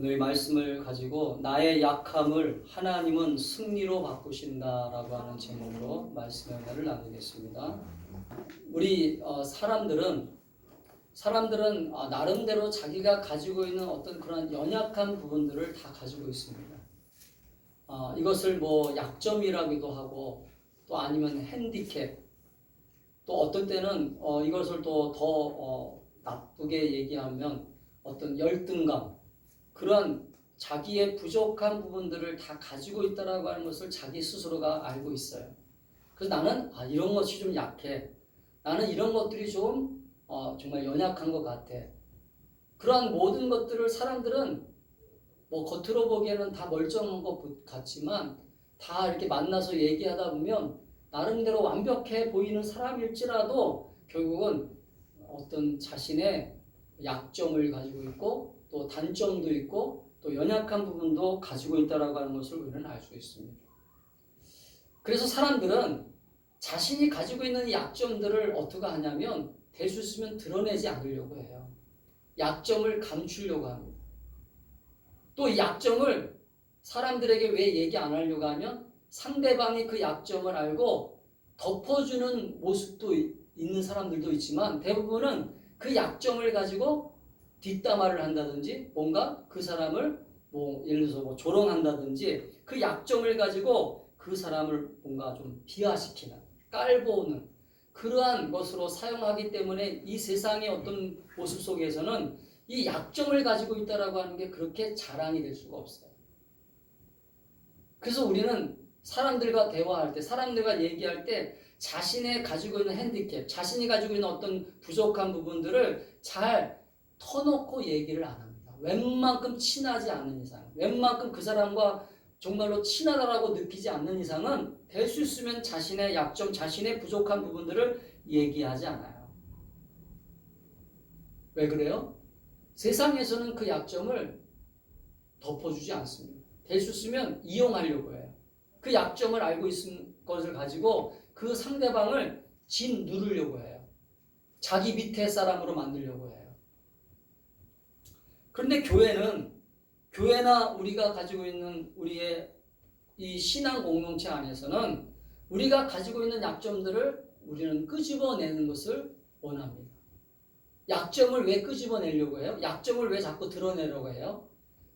오늘 말씀을 가지고 나의 약함을 하나님은 승리로 바꾸신다라고 하는 제목으로 말씀의 은혜를 나누겠습니다. 우리 사람들은 나름대로 자기가 가지고 있는 어떤 그런 연약한 부분들을 다 가지고 있습니다. 이것을 뭐 약점이라기도 하고 또 아니면 핸디캡, 또 어떤 때는 이것을 또 더 나쁘게 얘기하면 어떤 열등감, 그런 자기의 부족한 부분들을 다 가지고 있다라고 하는 것을 자기 스스로가 알고 있어요. 그래서 나는 이런 것이 좀 약해. 나는 이런 것들이 좀 정말 연약한 것 같아. 그러한 모든 것들을 사람들은 뭐 겉으로 보기에는 다 멀쩡한 것 같지만 다 이렇게 만나서 얘기하다 보면 나름대로 완벽해 보이는 사람일지라도 결국은 어떤 자신의 약점을 가지고 있고 또 단점도 있고 또 연약한 부분도 가지고 있다라고 하는 것을 우리는 알 수 있습니다. 그래서 사람들은 자신이 가지고 있는 약점들을 어떻게 하냐면 될 수 있으면 드러내지 않으려고 해요. 약점을 감추려고 합니다. 또 이 약점을 사람들에게 왜 얘기 안 하려고 하면 상대방이 그 약점을 알고 덮어주는 모습도 있는 사람들도 있지만 대부분은 그 약점을 가지고 뒷담화를 한다든지 뭔가 그 사람을 뭐 예를 들어서 뭐 조롱한다든지 그 약점을 가지고 그 사람을 뭔가 좀 비하시키는, 깔보는 그러한 것으로 사용하기 때문에 이 세상의 어떤 모습 속에서는 이 약점을 가지고 있다라고 하는 게 그렇게 자랑이 될 수가 없어요. 그래서 우리는 사람들과 대화할 때, 사람들과 얘기할 때 자신의 가지고 있는 핸디캡, 자신이 가지고 있는 어떤 부족한 부분들을 잘 터놓고 얘기를 안 합니다. 웬만큼 친하지 않는 이상, 웬만큼 그 사람과 정말로 친하다라고 느끼지 않는 이상은 될 수 있으면 자신의 약점, 자신의 부족한 부분들을 얘기하지 않아요. 왜 그래요? 세상에서는 그 약점을 덮어주지 않습니다. 될 수 있으면 이용하려고 해요. 그 약점을 알고 있는 것을 가지고 그 상대방을 짓누르려고 해요. 자기 밑에 사람으로 만들려고 해요. 그런데 교회나 우리가 가지고 있는 우리의 이 신앙 공동체 안에서는 우리가 가지고 있는 약점들을 우리는 끄집어내는 것을 원합니다. 약점을 왜 끄집어내려고 해요? 약점을 왜 자꾸 드러내려고 해요?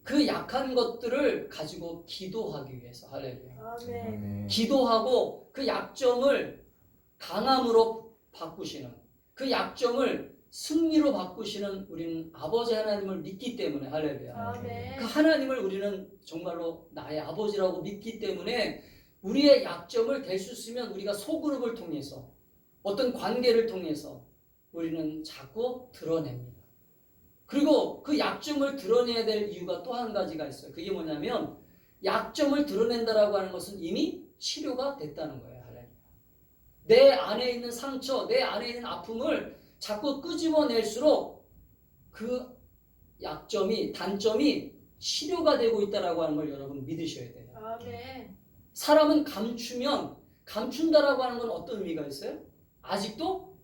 그 약한 것들을 가지고 기도하기 위해서. 할렐루야. 아멘. 기도하고 그 약점을 강함으로 바꾸시는, 그 약점을 승리로 바꾸시는 우리는 아버지 하나님을 믿기 때문에. 할렐루야. 아멘. 그 하나님을 우리는 정말로 나의 아버지라고 믿기 때문에 우리의 약점을 될 수 있으면 우리가 소그룹을 통해서 어떤 관계를 통해서 우리는 자꾸 드러냅니다. 그리고 그 약점을 드러내야 될 이유가 또 한 가지가 있어요. 그게 뭐냐면 약점을 드러낸다라고 하는 것은 이미 치료가 됐다는 거예요. 내 안에 있는 상처, 내 안에 있는 아픔을 자꾸 끄집어낼수록 그 약점이, 단점이 치료가 되고 있다라고 하는 걸 여러분 믿으셔야 돼요. 아멘. 사람은 감춘다라고 하는 건 어떤 의미가 있어요? 아직도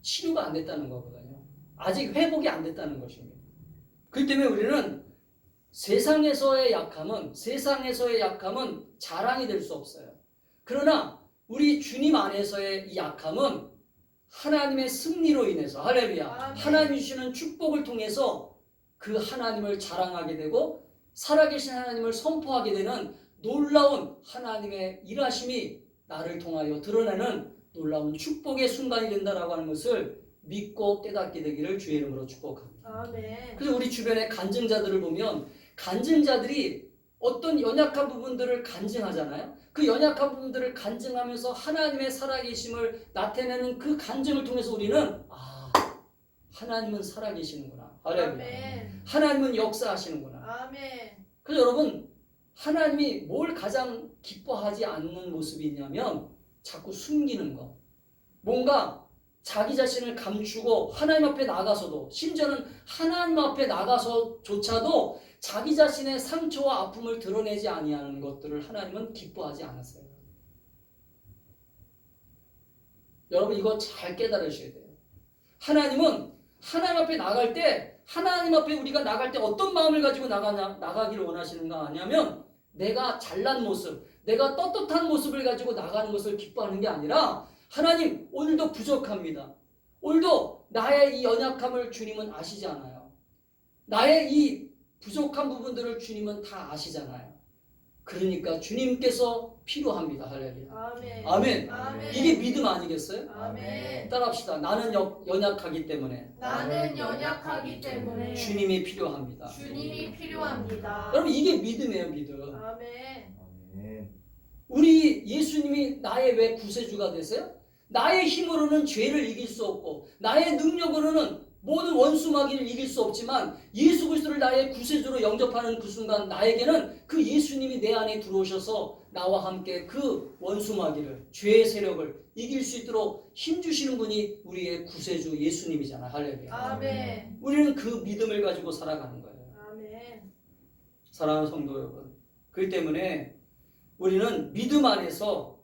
치료가 안 됐다는 거거든요. 아직 회복이 안 됐다는 것입니다. 그렇기 때문에 우리는 세상에서의 약함은 자랑이 될 수 없어요. 그러나 우리 주님 안에서의 이 약함은 하나님의 승리로 인해서, 할렐루야, 아멘. 하나님 주시는 축복을 통해서 그 하나님을 자랑하게 되고 살아계신 하나님을 선포하게 되는 놀라운 하나님의 일하심이 나를 통하여 드러내는 놀라운 축복의 순간이 된다라고 하는 것을 믿고 깨닫게 되기를 주의 이름으로 축복합니다. 아멘. 그래서 우리 주변의 간증자들을 보면 간증자들이 어떤 연약한 부분들을 간증하잖아요. 그 연약한 부분들을 간증하면서 하나님의 살아계심을 나타내는 그 간증을 통해서 우리는 하나님은 살아계시는구나. 아멘. 하나님은 역사하시는구나. 아멘. 그래서 여러분, 하나님이 뭘 가장 기뻐하지 않는 모습이 있냐면 자꾸 숨기는 것. 뭔가 자기 자신을 감추고 하나님 앞에 나가서도, 심지어는 하나님 앞에 나가서조차도 자기 자신의 상처와 아픔을 드러내지 아니하는 것들을 하나님은 기뻐하지 않았어요. 여러분 이거 잘 깨달으셔야 돼요. 하나님은 하나님 앞에 나갈 때 하나님 앞에 우리가 나갈 때 어떤 마음을 가지고 나가기를 원하시는가 하냐면 내가 잘난 모습, 내가 떳떳한 모습을 가지고 나가는 것을 기뻐하는 게 아니라 하나님 오늘도 부족합니다. 오늘도 나의 이 연약함을 주님은 아시지 않아요. 나의 이 부족한 부분들을 주님은 다 아시잖아요. 그러니까 주님께서 필요합니다. 할렐루야. 아멘. 아멘. 아멘. 이게 믿음 아니겠어요? 아멘. 따라합시다. 나는 연약하기 때문에 나는 연약하기 때문에 주님이 필요합니다. 주님이 필요합니다. 여러분 이게 믿음이에요. 믿음. 아멘. 아멘. 우리 예수님이 나의 왜 구세주가 되세요? 나의 힘으로는 죄를 이길 수 없고 나의 능력으로는 모든 원수마귀를 이길 수 없지만 예수 그리스도를 나의 구세주로 영접하는 그 순간 나에게는 그 예수님이 내 안에 들어오셔서 나와 함께 그 원수마귀를 죄의 세력을 이길 수 있도록 힘주시는 분이 우리의 구세주 예수님이잖아. 할렐루야. 아멘. 우리는 그 믿음을 가지고 살아가는 거예요. 아멘. 사랑하는 성도 여러분, 그렇기 때문에 우리는 믿음 안에서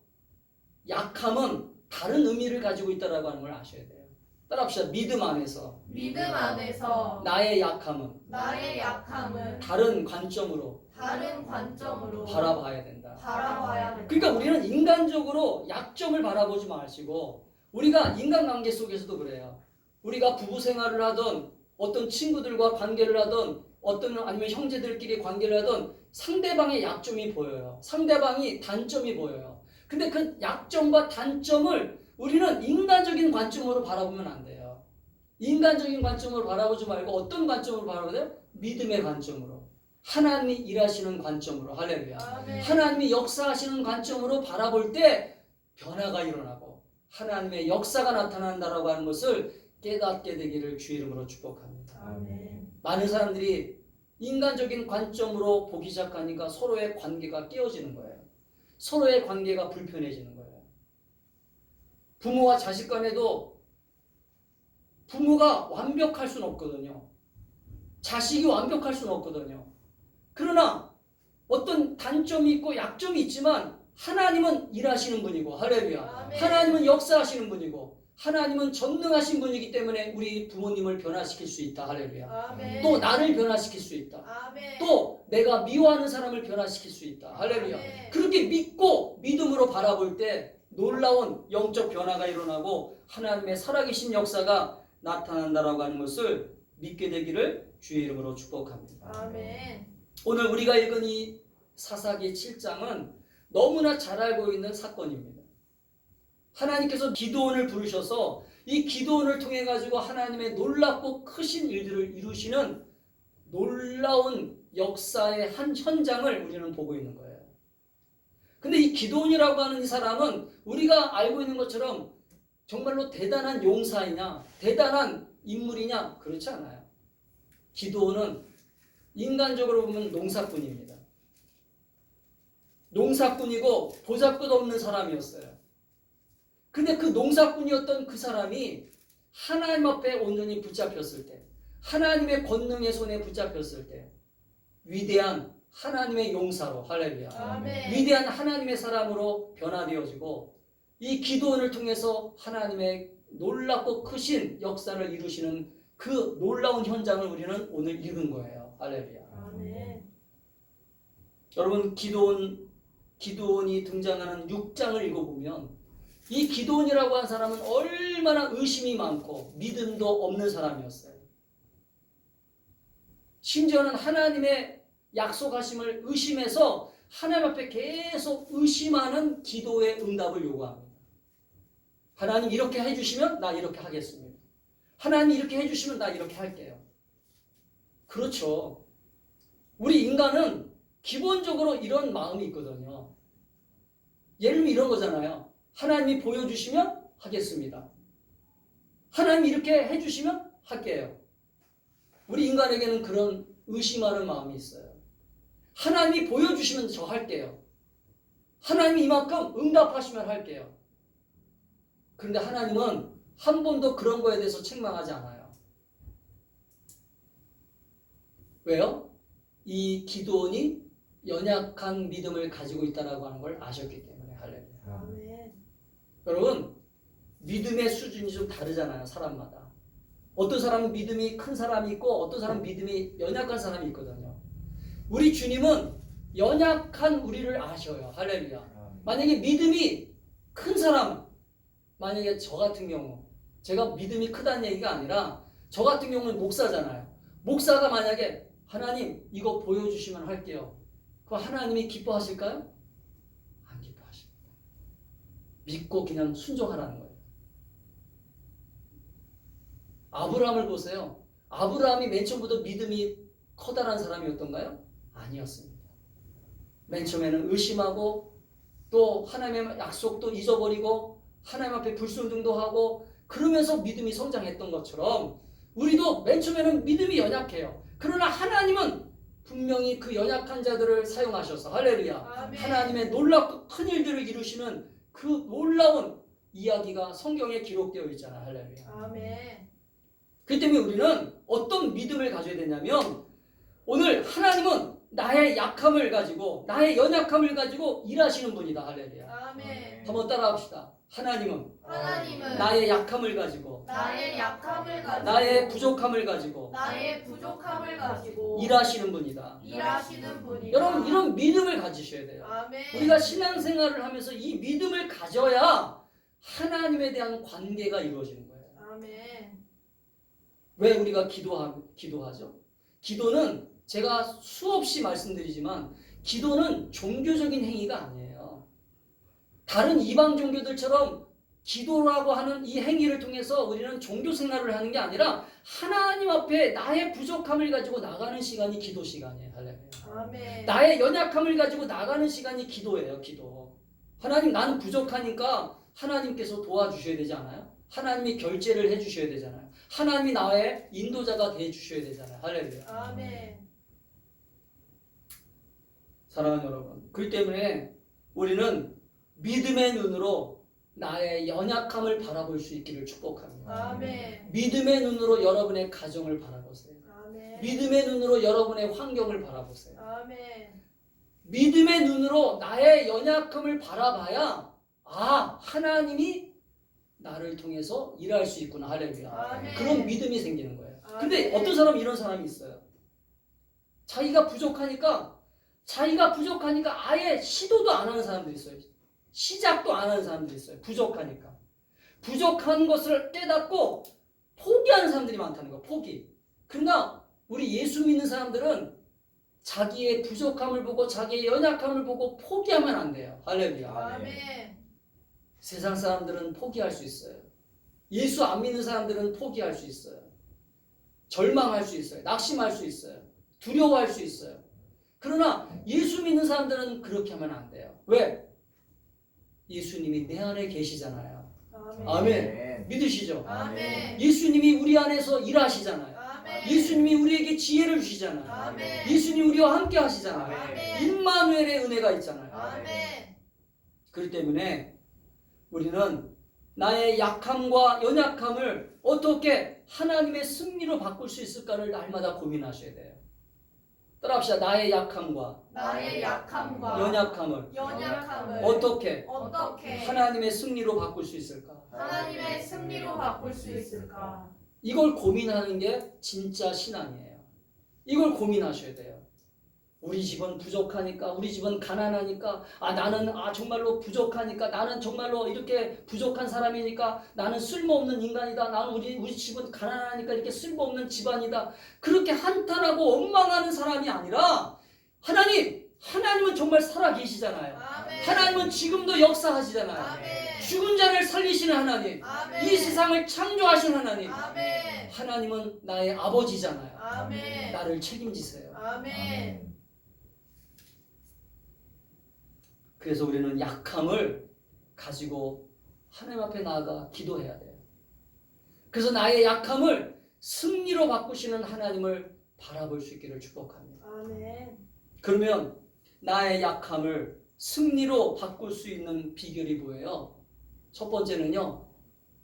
약함은 다른 의미를 가지고 있다라고 하는 걸 아셔야 돼요. 따라합시다. 믿음 안에서 믿음 안에서 나의 약함은 나의 약함을 다른 관점으로 다른 관점으로 바라봐야 된다. 바라봐야 된다. 그러니까 우리는 인간적으로 약점을 바라보지 마시고 우리가 인간관계 속에서도 그래요. 우리가 부부 생활을 하던 어떤 친구들과 관계를 하던 어떤 아니면 형제들끼리 관계를 하던 상대방의 약점이 보여요. 상대방이 단점이 보여요. 근데 그 약점과 단점을 우리는 인간적인 관점으로 바라보면 안 돼요. 인간적인 관점으로 바라보지 말고 어떤 관점으로 바라보야 돼요? 믿음의 관점으로. 하나님이 일하시는 관점으로. 할렐루야. 아멘. 하나님이 역사하시는 관점으로 바라볼 때 변화가 일어나고 하나님의 역사가 나타난다라고 하는 것을 깨닫게 되기를 주 이름으로 축복합니다. 아멘. 많은 사람들이 인간적인 관점으로 보기 시작하니까 서로의 관계가 깨어지는 거예요. 서로의 관계가 불편해지는 거예요. 부모와 자식 간에도 부모가 완벽할 수는 없거든요. 자식이 완벽할 수는 없거든요. 그러나 어떤 단점이 있고 약점이 있지만 하나님은 일하시는 분이고 할렐루야. 아멘. 하나님은 역사하시는 분이고 하나님은 전능하신 분이기 때문에 우리 부모님을 변화시킬 수 있다. 할렐루야. 아멘. 또 나를 변화시킬 수 있다. 아멘. 또 내가 미워하는 사람을 변화시킬 수 있다. 할렐루야. 아멘. 그렇게 믿고 믿음으로 바라볼 때 놀라운 영적 변화가 일어나고 하나님의 살아계신 역사가 나타난다라고 하는 것을 믿게 되기를 주의 이름으로 축복합니다. 아멘. 오늘 우리가 읽은 이 사사기 7장은 너무나 잘 알고 있는 사건입니다. 하나님께서 기드온을 부르셔서 이 기드온을 통해 가지고 하나님의 놀랍고 크신 일들을 이루시는 놀라운 역사의 한 현장을 우리는 보고 있는 거예요. 근데 이 기드온이라고 하는 이 사람은 우리가 알고 있는 것처럼 정말로 대단한 용사이냐, 대단한 인물이냐, 그렇지 않아요. 기드온은 인간적으로 보면 농사꾼입니다. 농사꾼이고 보잘것 없는 사람이었어요. 근데 그 농사꾼이었던 그 사람이 하나님 앞에 온전히 붙잡혔을 때, 하나님의 권능의 손에 붙잡혔을 때 위대한 하나님의 용사로, 할렐루야, 아멘. 위대한 하나님의 사람으로 변화되어지고 이 기드온을 통해서 하나님의 놀랍고 크신 역사를 이루시는 그 놀라운 현장을 우리는 오늘 읽은 거예요. 할렐루야. 아멘. 여러분 기드온이 등장하는 6장을 읽어보면 이 기드온이라고 한 사람은 얼마나 의심이 많고 믿음도 없는 사람이었어요. 심지어는 하나님의 약속하심을 의심해서 하나님 앞에 계속 의심하는 기도의 응답을 요구합니다. 하나님 이렇게 해주시면 나 이렇게 하겠습니다. 하나님 이렇게 해주시면 나 이렇게 할게요. 그렇죠. 우리 인간은 기본적으로 이런 마음이 있거든요. 예를 들면 이런 거잖아요. 하나님이 보여주시면 하겠습니다. 하나님이 이렇게 해주시면 할게요. 우리 인간에게는 그런 의심하는 마음이 있어요. 하나님이 보여주시면 저 할게요. 하나님이 이만큼 응답하시면 할게요. 그런데 하나님은 한 번도 그런 거에 대해서 책망하지 않아요. 왜요? 이 기드온이 연약한 믿음을 가지고 있다고 하는 걸 아셨기 때문에. 할렐루야. 아멘. 여러분, 믿음의 수준이 좀 다르잖아요, 사람마다. 어떤 사람은 믿음이 큰 사람이 있고 어떤 사람은 믿음이 연약한 사람이 있거든요. 우리 주님은 연약한 우리를 아셔요. 할렐루야. 만약에 믿음이 큰 사람, 만약에 저 같은 경우, 제가 믿음이 크다는 얘기가 아니라 저 같은 경우는 목사잖아요. 목사가 만약에 하나님 이거 보여주시면 할게요. 그럼 하나님이 기뻐하실까요? 안 기뻐하십니다. 믿고 그냥 순종하라는 거예요. 아브라함을 보세요. 아브라함이 맨 처음부터 믿음이 커다란 사람이었던가요? 아니었습니다. 맨 처음에는 의심하고 또 하나님의 약속도 잊어버리고 하나님 앞에 불순종도 하고 그러면서 믿음이 성장했던 것처럼 우리도 맨 처음에는 믿음이 연약해요. 그러나 하나님은 분명히 그 연약한 자들을 사용하셔서 할렐루야. 아멘. 하나님의 놀랍고 큰 일들을 이루시는 그 놀라운 이야기가 성경에 기록되어 있잖아요. 할렐루야. 아멘. 그렇기 때문에 우리는 어떤 믿음을 가져야 되냐면 오늘 하나님은 나의 약함을 가지고 나의 연약함을 가지고 일하시는 분이다. 할렐루야. 아멘. 한번 따라합시다. 하나님은 하나님은 나의 약함을 가지고 나의 약함을 가지고 나의 부족함을 가지고 나의 부족함을 가지고 일하시는 분이다. 일하시는 분이다. 여러분 이런 믿음을 가지셔야 돼요. 아멘. 우리가 신앙생활을 하면서 이 믿음을 가져야 하나님에 대한 관계가 이루어지는 거예요. 아멘. 왜 우리가 기도하죠? 기도는 제가 수없이 말씀드리지만 기도는 종교적인 행위가 아니에요. 다른 이방 종교들처럼 기도라고 하는 이 행위를 통해서 우리는 종교 생활을 하는 게 아니라 하나님 앞에 나의 부족함을 가지고 나가는 시간이 기도 시간이에요. 할렐루야. 아멘. 나의 연약함을 가지고 나가는 시간이 기도예요. 기도. 하나님 나는 부족하니까 하나님께서 도와주셔야 되지 않아요? 하나님이 결제를 해주셔야 되잖아요. 하나님이 나의 인도자가 되어주셔야 되잖아요. 할렐루야. 아멘. 사랑하는 여러분, 그렇기 때문에 우리는 믿음의 눈으로 나의 연약함을 바라볼 수 있기를 축복합니다. 아멘. 믿음의 눈으로 여러분의 가정을 바라보세요. 아멘. 믿음의 눈으로 여러분의 환경을 바라보세요. 아멘. 믿음의 눈으로 나의 연약함을 바라봐야 하나님이 나를 통해서 일할 수 있구나. 할렐루야. 아멘. 그런 믿음이 생기는 거예요. 근데 아멘. 어떤 사람은 이런 사람이 있어요. 자기가 부족하니까 아예 시도도 안 하는 사람들이 있어요. 시작도 안 하는 사람들이 있어요. 부족하니까. 부족한 것을 깨닫고 포기하는 사람들이 많다는 거예요. 포기. 그러나 우리 예수 믿는 사람들은 자기의 부족함을 보고 자기의 연약함을 보고 포기하면 안 돼요. 할렐루야. 아멘. 세상 사람들은 포기할 수 있어요. 예수 안 믿는 사람들은 포기할 수 있어요. 절망할 수 있어요. 낙심할 수 있어요. 두려워할 수 있어요. 그러나 예수 믿는 사람들은 그렇게 하면 안 돼요. 왜? 예수님이 내 안에 계시잖아요. 아멘. 아멘. 믿으시죠? 아멘. 예수님이 우리 안에서 일하시잖아요. 아멘. 예수님이 우리에게 지혜를 주시잖아요. 아멘. 예수님이 우리와 함께 하시잖아요. 아멘. 임마누엘의 은혜가 있잖아요. 아멘. 그렇기 때문에 우리는 나의 약함과 연약함을 어떻게 하나님의 승리로 바꿀 수 있을까를 날마다 고민하셔야 돼요. 따라합시다. 나의 약함과 나의 약함과 연약함을 어떻게 하나님의 승리로 바꿀 수 있을까? 하나님의 승리로 바꿀 수 있을까? 이걸 고민하는 게 진짜 신앙이에요. 이걸 고민하셔야 돼요. 우리 집은 부족하니까, 우리 집은 가난하니까, 나는 정말로 부족하니까, 나는 정말로 이렇게 부족한 사람이니까, 나는 쓸모없는 인간이다. 나는 우리 집은 가난하니까 이렇게 쓸모없는 집안이다. 그렇게 한탄하고 원망하는 사람이 아니라 하나님은 정말 살아 계시잖아요. 아멘. 하나님은 지금도 역사하시잖아요. 아멘. 죽은 자를 살리시는 하나님, 아멘. 이 세상을 창조하신 하나님, 아멘. 하나님은 나의 아버지잖아요. 아멘. 나를 책임지세요. 아멘. 그래서 우리는 약함을 가지고 하나님 앞에 나아가 기도해야 돼요. 그래서 나의 약함을 승리로 바꾸시는 하나님을 바라볼 수 있기를 축복합니다. 아멘. 그러면 나의 약함을 승리로 바꿀 수 있는 비결이 뭐예요? 첫 번째는요,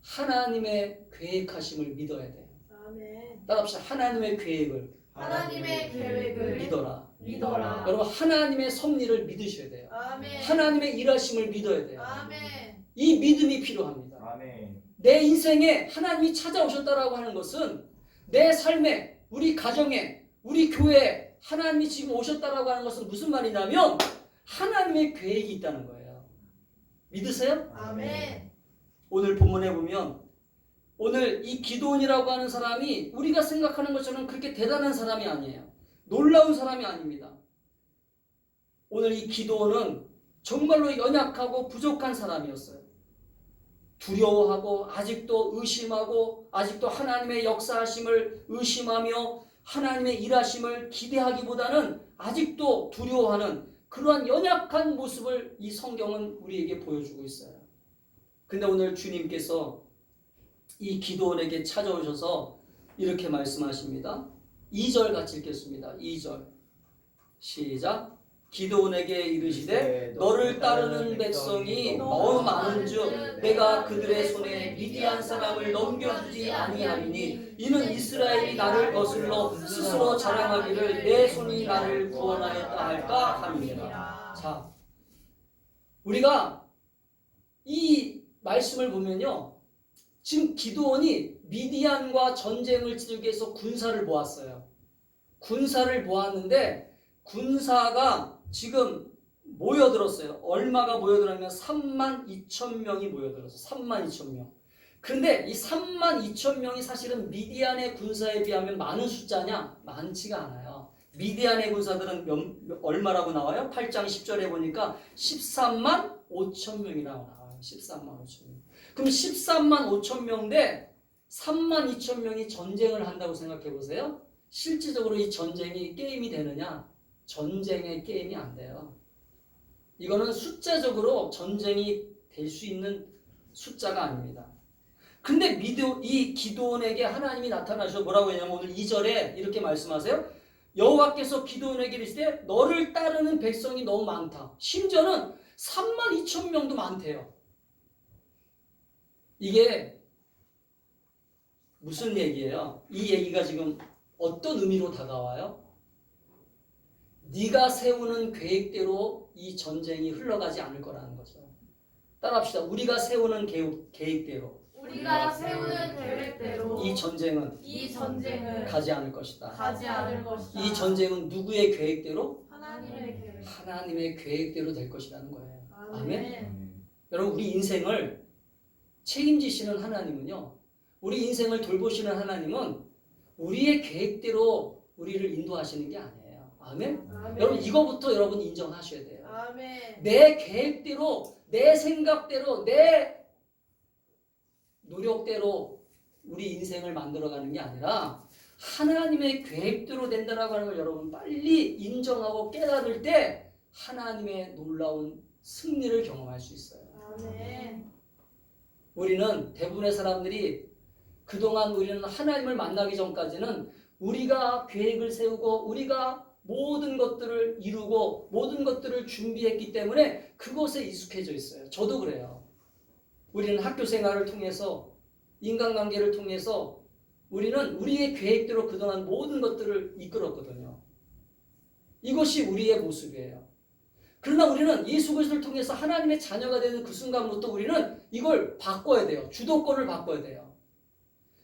하나님의 계획하심을 믿어야 돼요. 아멘. 따라합시다. 하나님의 계획을 하나님의 계획을 믿어라. 믿어라. 여러분, 하나님의 섭리를 믿으셔야 돼요. 아멘. 하나님의 일하심을 믿어야 돼요. 아멘. 이 믿음이 필요합니다. 아멘. 내 인생에 하나님이 찾아오셨다라고 하는 것은 내 삶에, 우리 가정에, 우리 교회에 하나님이 지금 오셨다라고 하는 것은 무슨 말이냐면 하나님의 계획이 있다는 거예요. 믿으세요? 아멘. 오늘 본문에 보면 오늘 이 기드온이라고 하는 사람이 우리가 생각하는 것처럼 그렇게 대단한 사람이 아니에요. 놀라운 사람이 아닙니다. 오늘 이 기드온은 정말로 연약하고 부족한 사람이었어요. 두려워하고 아직도 의심하고 아직도 하나님의 역사하심을 의심하며 하나님의 일하심을 기대하기보다는 아직도 두려워하는 그러한 연약한 모습을 이 성경은 우리에게 보여주고 있어요. 근데 오늘 주님께서 이 기드온에게 찾아오셔서 이렇게 말씀하십니다. 2절 같이 읽겠습니다. 2절 시작. 기드온에게 이르시되 너를 따르는 백성이 너무 많은즉 내가 그들의 손에 미디안 사람을 넘겨주지 아니하리니 이는 이스라엘이 나를 거슬러 스스로 자랑하기를 내 손이 나를 구원하였다 할까 함이니라. 자, 우리가 이 말씀을 보면요, 지금 기드온이 미디안과 전쟁을 치르기 위해서 군사를 모았어요. 군사를 모았는데 군사가 지금 모여들었어요. 얼마가 모여들었냐면 32,000명이 모여들었어요. 32,000명. 그런데 이 32,000명이 사실은 미디안의 군사에 비하면 많은 숫자냐? 많지가 않아요. 미디안의 군사들은 얼마라고 나와요? 8장 10절에 보니까 13만 5천 명이라고 나와요. 13만 5천 명. 그럼 13만 5천 명 대 3만 2천 명이 전쟁을 한다고 생각해 보세요. 실질적으로 이 전쟁이 게임이 되느냐? 전쟁의 게임이 안 돼요. 이거는 숫자적으로 전쟁이 될 수 있는 숫자가 아닙니다. 근데 이 기드온에게 하나님이 나타나셔서 뭐라고 했냐면 오늘 2절에 이렇게 말씀하세요. 여호와께서 기드온에게 이르시되 너를 따르는 백성이 너무 많다. 심지어는 3만 2천 명도 많대요. 이게 무슨 얘기예요? 이 얘기가 지금 어떤 의미로 다가와요? 네가 세우는 계획대로 이 전쟁이 흘러가지 않을 거라는 거죠. 따라합시다. 우리가 세우는 계획대로 우리가 세우는 계획대로 이 전쟁은 가지 않을 것이다. 가지 않을 것이다. 이 전쟁은 누구의 계획대로? 하나님의 계획. 하나님의 계획대로 될 것이라는 거예요. 아멘. 여러분, 우리 인생을 책임지시는 하나님은요, 우리 인생을 돌보시는 하나님은 우리의 계획대로 우리를 인도하시는 게 아니에요. 아멘? 아멘. 여러분, 이거부터 여러분 인정하셔야 돼요. 아멘. 내 계획대로, 내 생각대로, 내 노력대로 우리 인생을 만들어가는 게 아니라 하나님의 계획대로 된다라고 하는 걸 여러분 빨리 인정하고 깨달을 때 하나님의 놀라운 승리를 경험할 수 있어요. 아멘. 우리는 대부분의 사람들이 그동안 우리는 하나님을 만나기 전까지는 우리가 계획을 세우고 우리가 모든 것들을 이루고 모든 것들을 준비했기 때문에 그것에 익숙해져 있어요. 저도 그래요. 우리는 학교 생활을 통해서 인간관계를 통해서 우리는 우리의 계획대로 그동안 모든 것들을 이끌었거든요. 이것이 우리의 모습이에요. 그러나 우리는 예수 그리스도를 통해서 하나님의 자녀가 되는 그 순간부터 우리는 이걸 바꿔야 돼요. 주도권을 바꿔야 돼요.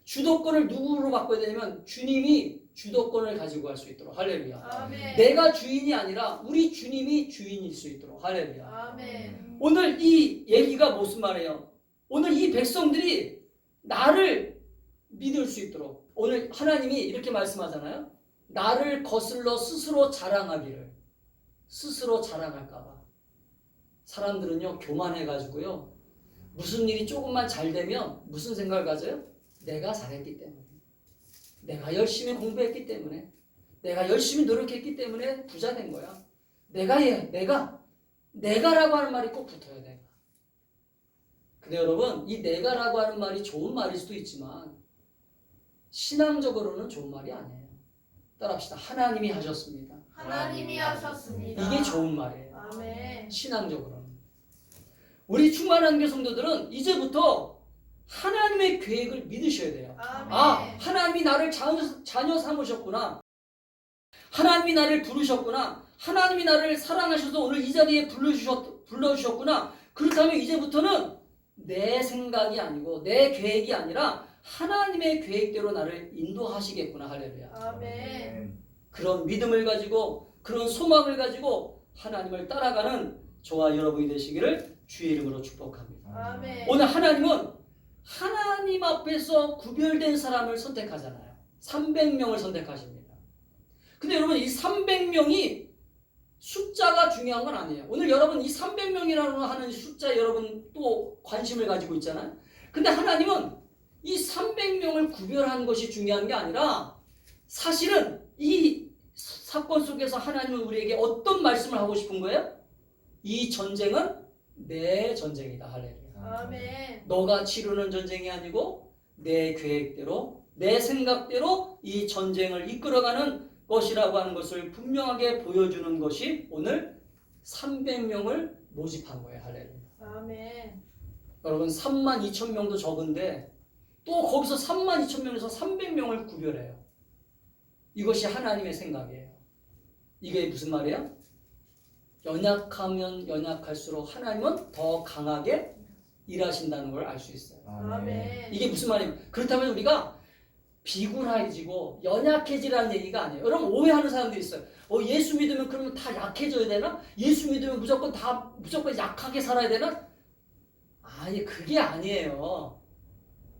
주도권을 누구로 바꿔야 되냐면 주님이 주도권을 가지고 갈 수 있도록. 할렐루야. 아멘. 내가 주인이 아니라 우리 주님이 주인일 수 있도록. 할렐루야. 아멘. 오늘 이 얘기가 무슨 말이에요? 오늘 이 백성들이 나를 믿을 수 있도록 오늘 하나님이 이렇게 말씀하잖아요. 나를 거슬러 스스로 자랑하기를. 스스로 자랑할까 봐. 사람들은요, 교만해가지고요, 무슨 일이 조금만 잘 되면 무슨 생각을 가져요? 내가 잘했기 때문에, 내가 열심히 공부했기 때문에, 내가 열심히 노력했기 때문에 부자 된 거야. 내가라고 하는 말이 꼭 붙어요. 내가. 근데 여러분, 이 내가라고 하는 말이 좋은 말일 수도 있지만 신앙적으로는 좋은 말이 아니에요. 따라합시다. 하나님이 하셨습니다. 하나님이 하셨습니다. 이게 좋은 말이에요. 아멘. 신앙적으로는. 우리 충만한 교 성도들은 이제부터 하나님의 계획을 믿으셔야 돼요. 아멘. 하나님이 나를 자녀 삼으셨구나. 하나님이 나를 부르셨구나. 하나님이 나를 사랑하셔서 오늘 이 자리에 불러주셨구나. 그렇다면 이제부터는 내 생각이 아니고 내 계획이 아니라 하나님의 계획대로 나를 인도하시겠구나. 할렐루야. 아멘. 그런 믿음을 가지고 그런 소망을 가지고 하나님을 따라가는 저와 여러분이 되시기를 주의 이름으로 축복합니다. 아멘. 오늘 하나님은 하나님 앞에서 구별된 사람을 선택하잖아요. 300명을 선택하십니다. 근데 여러분 이 300명이 숫자가 중요한 건 아니에요. 오늘 여러분 이 300명이라고 하는 숫자 여러분 또 관심을 가지고 있잖아요. 근데 하나님은 이 300명을 구별하는 것이 중요한 게 아니라 사실은 이 사건 속에서 하나님은 우리에게 어떤 말씀을 하고 싶은 거예요? 이 전쟁은 내 전쟁이다. 할렐루야. 아멘. 너가 치르는 전쟁이 아니고 내 계획대로 내 생각대로 이 전쟁을 이끌어가는 것이라고 하는 것을 분명하게 보여주는 것이 오늘 300명을 모집한 거예요. 할렐루야. 아멘. 여러분 32,000명도 적은데 또 거기서 32,000명에서 300명을 구별해요. 이것이 하나님의 생각이에요. 이게 무슨 말이에요? 연약하면 연약할수록 하나님은 더 강하게 일하신다는 걸 알 수 있어요. 아멘. 이게 무슨 말이에요? 그렇다면 우리가 비굴해지고 연약해지라는 얘기가 아니에요. 여러분 오해하는 사람들이 있어요. 예수 믿으면 그러면 다 약해져야 되나? 예수 믿으면 무조건 약하게 살아야 되나? 아니 그게 아니에요.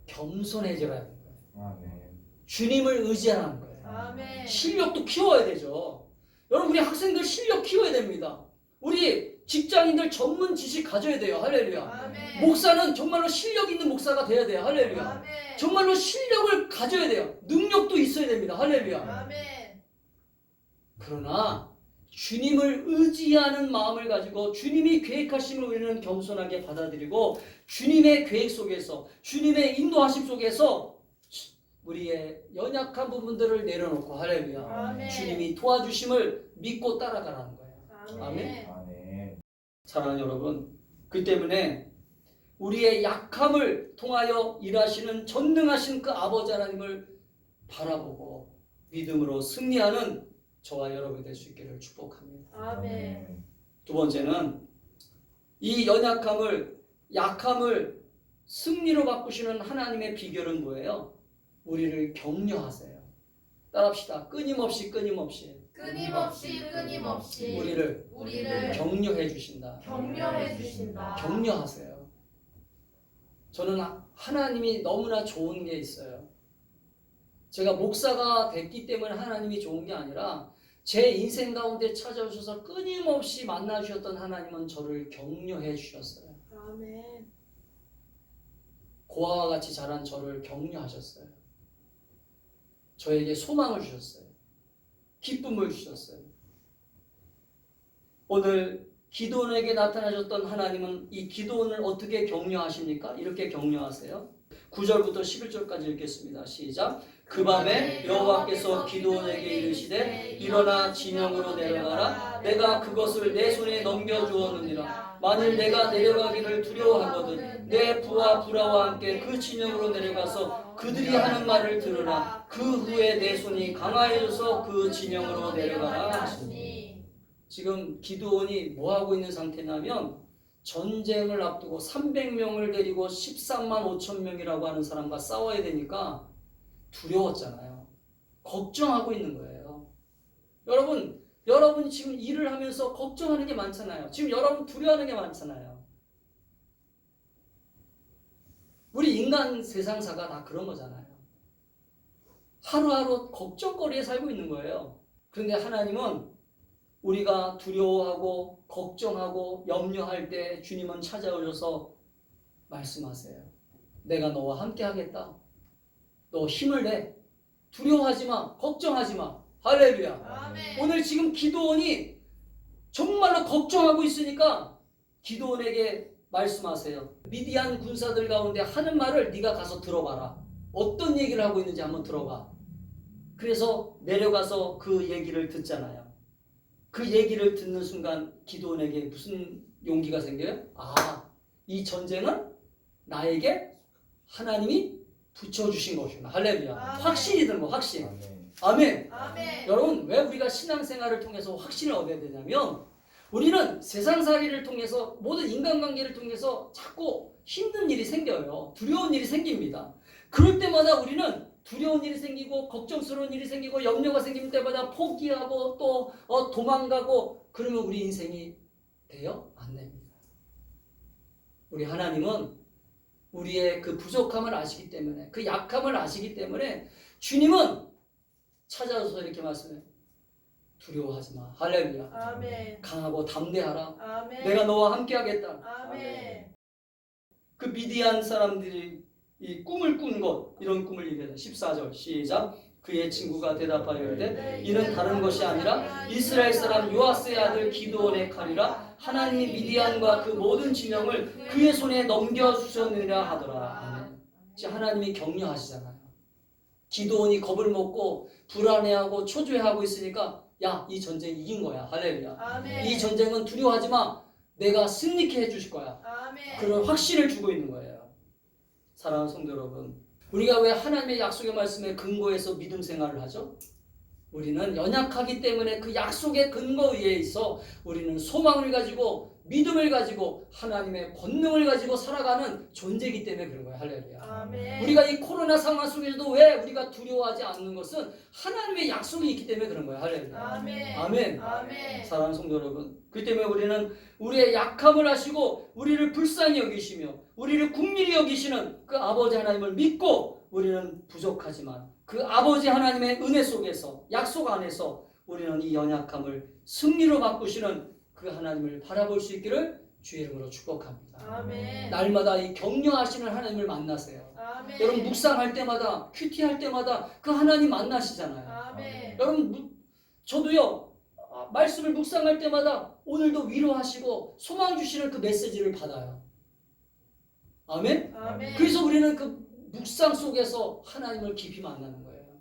겸손해져야 되는 거예요. 주님을 의지하는 거예요. 아멘. 실력도 키워야 되죠. 여러분 우리 학생들 실력 키워야 됩니다. 우리 직장인들 전문 지식 가져야 돼요. 할렐루야. 아멘. 목사는 정말로 실력 있는 목사가 돼야 돼요. 할렐루야. 아멘. 정말로 실력을 가져야 돼요. 능력도 있어야 됩니다. 할렐루야. 아멘. 그러나 주님을 의지하는 마음을 가지고 주님이 계획하심을 우리는 겸손하게 받아들이고 주님의 계획 속에서 주님의 인도하심 속에서 우리의 연약한 부분들을 내려놓고 할렐루야. 아멘. 주님이 도와주심을 믿고 따라가라는 거예요. 아멘. 사랑하는 여러분, 그 때문에 우리의 약함을 통하여 일하시는 전능하신 그 아버지 하나님을 바라보고 믿음으로 승리하는 저와 여러분이 될 수 있기를 축복합니다. 아멘. 두 번째는 이 약함을 승리로 바꾸시는 하나님의 비결은 뭐예요? 우리를 격려하세요. 따라합시다. 끊임없이 우리를 격려해 주신다. 격려해 주신다. 격려하세요. 저는 하나님이 너무나 좋은 게 있어요. 제가 목사가 됐기 때문에 하나님이 좋은 게 아니라 제 인생 가운데 찾아오셔서 끊임없이 만나 주셨던 하나님은 저를 격려해 주셨어요. 아멘. 고아와 같이 자란 저를 격려하셨어요. 저에게 소망을 주셨어요. 기쁨을 주셨어요. 오늘 기도원에게 나타나셨던 하나님은 이 기도원을 어떻게 격려하십니까? 이렇게 격려하세요. 9절부터 11절까지 읽겠습니다. 시작. 그 밤에 여호와께서 기도원에게 이르시되 일어나 진영으로 내려가라. 내가 그것을 내 손에 넘겨주었느니라. 만일 내가 내려가기를 두려워하거든 내 부하 부라와 함께 그 진영으로 내려가서 그들이 하는 말을 들으라. 그 후에 내 손이 강하여져서 그 진영으로 내려가라 하시니. 지금 기드온이 뭐하고 있는 상태냐면 전쟁을 앞두고 300명을 데리고 13만 5천 명이라고 하는 사람과 싸워야 되니까 두려웠잖아요. 걱정하고 있는 거예요. 여러분 지금 일을 하면서 걱정하는 게 많잖아요. 지금 여러분 두려워하는 게 많잖아요. 우리 인간 세상사가 다 그런 거잖아요. 하루하루 걱정거리에 살고 있는 거예요. 그런데 하나님은 우리가 두려워하고 걱정하고 염려할 때 주님은 찾아오셔서 말씀하세요. 내가 너와 함께 하겠다. 너 힘을 내. 두려워하지 마. 걱정하지 마. 할렐루야. 아멘. 오늘 지금 기도원이 정말로 걱정하고 있으니까 기도원에게 말씀하세요. 미디안 군사들 가운데 하는 말을 네가 가서 들어봐라. 어떤 얘기를 하고 있는지 한번 들어봐. 그래서 내려가서 그 얘기를 듣잖아요. 그 얘기를 듣는 순간 기도원에게 무슨 용기가 생겨요? 이 전쟁은 나에게 하나님이 붙여주신 것이구나. 할렐루야. 아멘. 확신이 드는 거, 확신. 아멘. 아멘. 여러분, 왜 우리가 신앙생활을 통해서 확신을 얻어야 되냐면 우리는 세상살이를 통해서 모든 인간관계를 통해서 자꾸 힘든 일이 생겨요. 두려운 일이 생깁니다. 그럴 때마다 우리는 두려운 일이 생기고 걱정스러운 일이 생기고 염려가 생길 때마다 포기하고 또 도망가고 그러면 우리 인생이 돼요? 안 됩니다. 우리 하나님은 우리의 그 부족함을 아시기 때문에 그 약함을 아시기 때문에 주님은 찾아서 이렇게 말씀해요. 두려워하지 마. 할렐루야. 아멘. 강하고 담대하라. 아멘. 내가 너와 함께 하겠다. 아멘. 그 미디안 사람들이 이 꿈을 꾼 것, 이런 꿈을 얘기해요. 14절 시작. 그의 친구가 대답하여 이르되 이는 다른 것이 아니라 이스라엘 사람 요아스의 아들 기드온의 칼이라 하나님이 미디안과 그 모든 진영을 그의 손에 넘겨주셨느니라 하더라. 아멘. 지금 하나님이 격려하시잖아요. 기드온이 겁을 먹고 불안해하고 초조해하고 있으니까 야, 이 전쟁 이긴 거야. 할렐루야. 아멘. 이 전쟁은 두려워하지 마. 내가 승리케 해주실 거야. 아멘. 그런 확신을 주고 있는 거예요. 사랑하는 성도 여러분, 우리가 왜 하나님의 약속의 말씀에 근거해서 믿음 생활을 하죠? 우리는 연약하기 때문에 그 약속의 근거 위에 있어 우리는 소망을 가지고 믿음을 가지고 하나님의 권능을 가지고 살아가는 존재이기 때문에 그런 거예요. 할렐루야. 아멘. 우리가 이 코로나 상황 속에서도 왜 우리가 두려워하지 않는 것은 하나님의 약속이 있기 때문에 그런 거예요. 할렐루야. 아멘. 아멘. 아멘. 사랑하는 성도 여러분, 그렇기 때문에 우리는 우리의 약함을 아시고 우리를 불쌍히 여기시며 우리를 긍휼히 여기시는 그 아버지 하나님을 믿고 우리는 부족하지만 그 아버지 하나님의 은혜 속에서 약속 안에서 우리는 이 연약함을 승리로 바꾸시는 그 하나님을 바라볼 수 있기를 주의 이름으로 축복합니다. 아멘. 날마다 이 격려하시는 하나님을 만나세요. 아멘. 여러분 묵상할 때마다 큐티할 때마다 그 하나님 만나시잖아요. 아멘. 여러분 저도요 말씀을 묵상할 때마다 오늘도 위로하시고 소망 주시는 그 메시지를 받아요. 아멘. 아멘. 그래서 우리는 그 묵상 속에서 하나님을 깊이 만나는 거예요.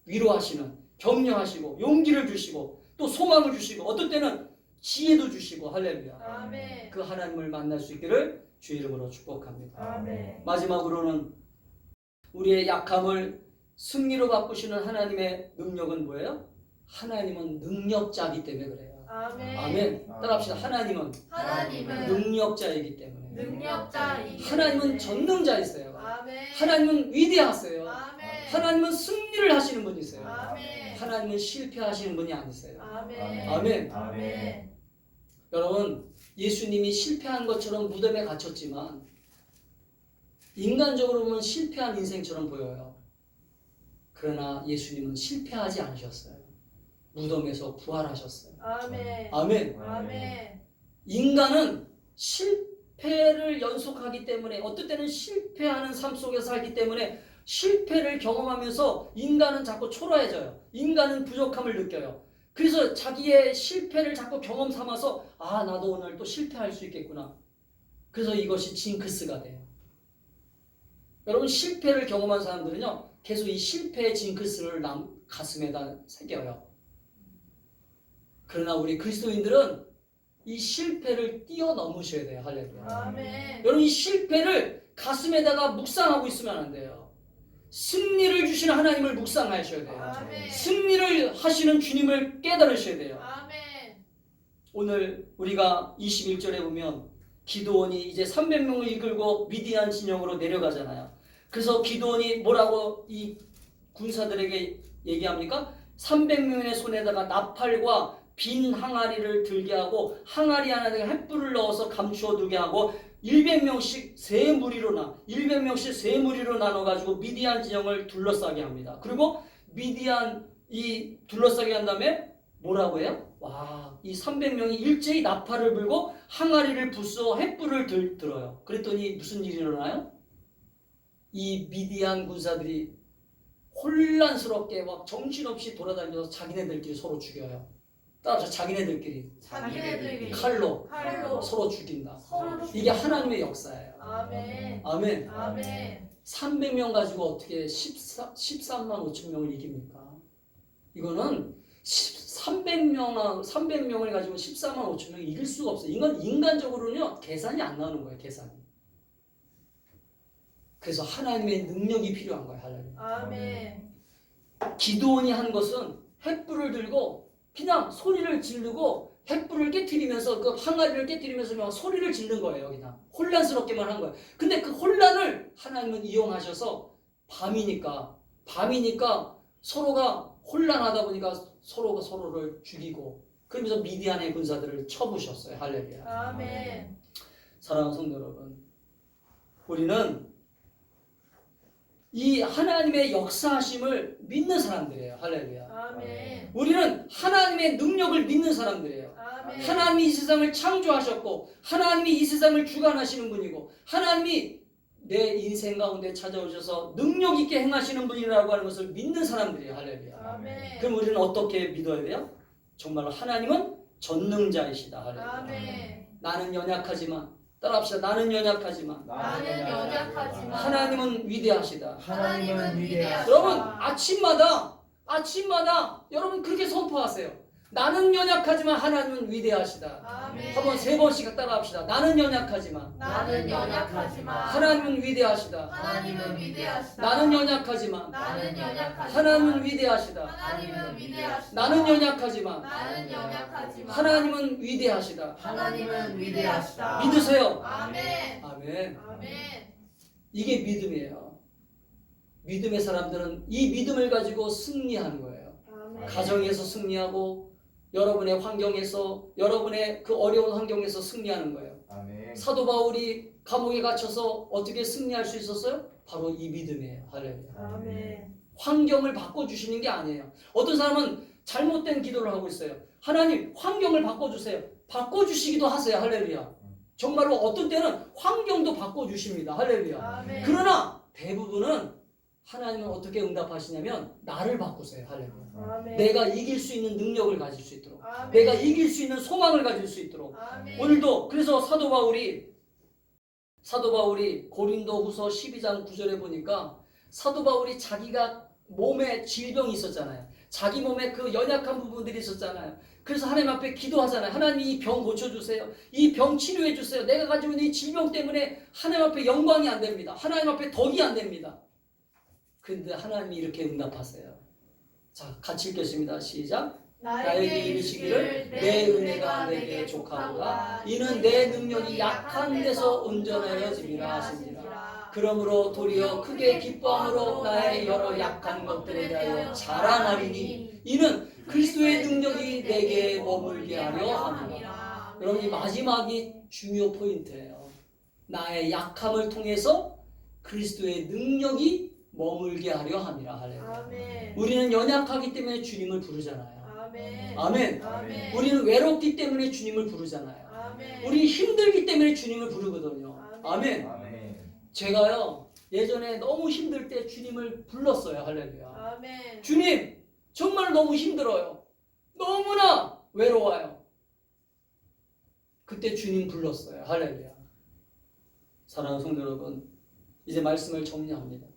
위로하시는, 격려하시고 용기를 주시고 또 소망을 주시고 어떨 때는 지혜도 주시고 할렐루야. 아멘. 그 하나님을 만날 수 있기를 주의 이름으로 축복합니다. 아멘. 마지막으로는 우리의 약함을 승리로 바꾸시는 하나님의 능력은 뭐예요? 하나님은 능력자이기 때문에 그래요. 아멘. 아멘. 따라합시다. 하나님은 하나님은 능력자이기 때문에. 능력자이기 하나님은 때문에. 전능자이세요. 아멘. 하나님은 위대하세요. 아멘. 하나님은 승리를 하시는 분이세요. 아멘. 하나님은 실패하시는 분이 아니세요. 아멘. 아멘. 아멘. 여러분, 예수님이 실패한 것처럼 무덤에 갇혔지만 인간적으로 보면 실패한 인생처럼 보여요. 그러나 예수님은 실패하지 않으셨어요. 무덤에서 부활하셨어요. 아멘. 아멘. 아멘. 인간은 실패를 연속하기 때문에 어떨 때는 실패하는 삶 속에서 살기 때문에 실패를 경험하면서 인간은 자꾸 초라해져요. 인간은 부족함을 느껴요. 그래서 자기의 실패를 자꾸 경험 삼아서 아 나도 오늘 또 실패할 수 있겠구나. 그래서 이것이 징크스가 돼요. 여러분 실패를 경험한 사람들은요 계속 이 실패의 징크스를 가슴에다 새겨요. 그러나 우리 그리스도인들은 이 실패를 뛰어넘으셔야 돼요. 할렐루야. 아멘. 여러분 이 실패를 가슴에다가 묵상하고 있으면 안 돼요. 승리를 주시는 하나님을 묵상하셔야 돼요. 아멘. 승리를 하시는 주님을 깨달으셔야 돼요. 아멘. 오늘 우리가 21절에 보면 기드온이 이제 300명을 이끌고 미디안 진영으로 내려가잖아요. 그래서 기드온이 뭐라고 이 군사들에게 얘기합니까? 300명의 손에다가 나팔과 빈 항아리를 들게 하고 항아리 안에 횃불을 넣어서 감추어 두게 하고 100명씩 세 무리로 나눠가지고 미디안 진영을 둘러싸게 합니다. 그리고 미디안이 둘러싸게 한 다음에 뭐라고 해요? 와, 이 300명이 일제히 나팔을 불고 항아리를 부수어 횃불을 들어요. 그랬더니 무슨 일이 일어나요? 이 미디안 군사들이 혼란스럽게 막 정신없이 돌아다니면서 자기네들끼리 서로 죽여요. 따라서 자기네들끼리 칼로 서로 죽인다. 이게 하나님의 역사예요. 아멘. 아멘. 아멘. 300명 가지고 어떻게 13만 5천 명을 이깁니까? 이거는 300명을 가지고 14만 5천 명을 이길 수가 없어요. 이건 인간적으로는요 계산이 안 나오는 거예요. 계산이. 그래서 하나님의 능력이 필요한 거예요. 할렐루야. 아멘. 기드온이 한 것은 횃불을 들고 그냥 소리를 지르고 횃불을 깨트리면서 그 항아리를 깨트리면서 막 소리를 지른 거예요. 그냥 혼란스럽게만 한 거예요. 근데 그 혼란을 하나님은 이용하셔서 밤이니까 서로가 혼란하다 보니까 서로가 서로를 죽이고 그러면서 미디안의 군사들을 쳐부셨어요. 할렐루야. 아멘. 사랑하는 성도 여러분, 우리는 이 하나님의 역사하심을 믿는 사람들이에요. 할렐루야. 아멘. 우리는 하나님의 능력을 믿는 사람들이에요. 아멘. 하나님이 이 세상을 창조하셨고 하나님이 이 세상을 주관하시는 분이고 하나님이 내 인생 가운데 찾아오셔서 능력 있게 행하시는 분이라고 하는 것을 믿는 사람들이에요. 할렐루야. 아멘. 그럼 우리는 어떻게 믿어야 돼요? 정말 하나님은 전능자이시다. 할렐루야. 아멘. 나는 연약하지만 따라합시다. 나는 연약하지만 나는 연약하지만 하나님은 위대하시다. 하나님은 위대하시다. 여러분 아침마다 여러분 그렇게 선포하세요. 나는 연약하지만 하나님은 위대하시다. 아멘. 한번 3번씩 따라합시다. 나는 연약하지만 나는 연약하지만 하나님은 위대하시다. 하나님은 위대하시다. 나는 연약하지만 나는 연약하지만 하나님은 위대하시다. 하나님은 위대하시다. 나는 연약하지만 나는 연약하지만 하나님은 위대하시다. 하나님은 위대하시다. 믿으세요. 아멘. 아멘. 아멘. 이게 믿음이에요. 믿음의 사람들은 이 믿음을 가지고 승리하는 거예요. 아멘. 가정에서 승리하고 여러분의 환경에서 여러분의 그 어려운 환경에서 승리하는 거예요. 아멘. 사도 바울이 감옥에 갇혀서 어떻게 승리할 수 있었어요? 바로 이 믿음이에요. 할렐루야. 아멘. 환경을 바꿔주시는 게 아니에요. 어떤 사람은 잘못된 기도를 하고 있어요. 하나님 환경을 바꿔주세요. 바꿔주시기도 하세요. 할렐루야. 정말로 어떤 때는 환경도 바꿔주십니다. 할렐루야. 아멘. 그러나 대부분은 하나님은 어떻게 응답하시냐면 나를 바꾸세요. 할렐루야. 아멘. 내가 이길 수 있는 능력을 가질 수 있도록 아멘. 내가 이길 수 있는 소망을 가질 수 있도록 아멘. 오늘도 그래서 사도 바울이 고린도 후서 12장 9절에 보니까 사도 바울이 자기가 몸에 질병이 있었잖아요. 자기 몸에 그 연약한 부분들이 있었잖아요. 그래서 하나님 앞에 기도하잖아요. 하나님 이 병 고쳐주세요. 이 병 치료해주세요. 내가 가지고 있는 이 질병 때문에 하나님 앞에 영광이 안 됩니다. 하나님 앞에 덕이 안 됩니다. 근데 하나님이 이렇게 응답하세요. 자, 같이 읽겠습니다. 시작. 나에게 이르시기를 내 은혜가 내게 족하도다. 이는 내 능력이 약한 데서 온전하여짐이라 하시니라. 그러므로 도리어 크게 기뻐함으로 나의 여러 약한 것들에 대하여 자랑하리니 이는 그리스도의 능력이 내게 머물게 하려 함이라. 여러분 이 마지막이 중요 포인트예요. 나의 약함을 통해서 그리스도의 능력이 머물게 하려 함이라. 할렐루야. 아멘. 우리는 연약하기 때문에 주님을 부르잖아요. 아멘. 아멘. 아멘. 우리는 외롭기 때문에 주님을 부르잖아요. 아멘. 우리 힘들기 때문에 주님을 부르거든요. 아멘. 아멘. 제가요 예전에 너무 힘들 때 주님을 불렀어요. 할렐루야. 아멘. 주님 정말 너무 힘들어요. 너무나 외로워요. 그때 주님 불렀어요. 할렐루야. 사랑하는 성도 여러분, 이제 말씀을 정리합니다.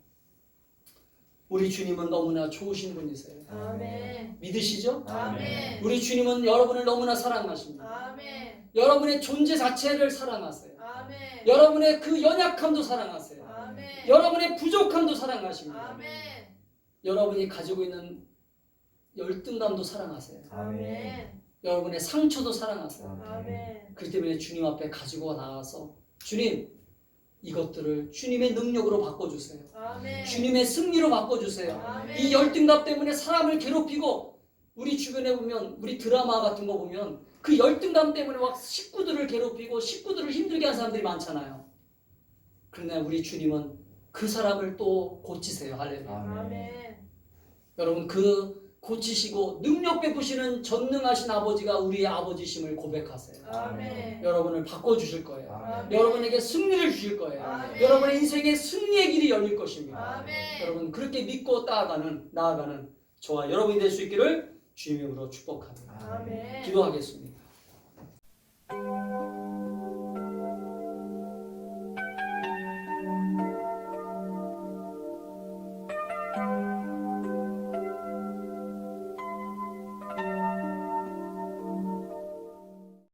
우리 주님은 너무나 좋으신 분이세요. 아멘. 믿으시죠? 아멘. 우리 주님은 여러분을 너무나 사랑하십니다. 아멘. 여러분의 존재 자체를 사랑하세요. 아멘. 여러분의 그 연약함도 사랑하세요. 아멘. 여러분의 부족함도 사랑하십니다. 아멘. 여러분이 가지고 있는 열등감도 사랑하세요. 아멘. 여러분의 상처도 사랑하세요. 아멘. 그렇기 때문에 주님 앞에 가지고 나가서 주님 이것들을 주님의 능력으로 바꿔주세요. 아멘. 주님의 승리로 바꿔주세요. 아멘. 이 열등감 때문에 사람을 괴롭히고 우리 주변에 보면 우리 드라마 같은 거 보면 그 열등감 때문에 막 식구들을 괴롭히고 식구들을 힘들게 하는 사람들이 많잖아요. 그러나 우리 주님은 그 사람을 또 고치세요. 할렐루야. 아멘. 여러분 그 고치시고 능력 베푸시는 전능하신 아버지가 우리의 아버지심을 고백하세요. 아멘. 여러분을 바꿔주실 거예요. 아멘. 여러분에게 승리를 주실 거예요. 아멘. 여러분의 인생에 승리의 길이 열릴 것입니다. 아멘. 여러분 그렇게 믿고 나아가는 저와 여러분이 될 수 있기를 주님의 이름으로 축복합니다. 아멘. 기도하겠습니다.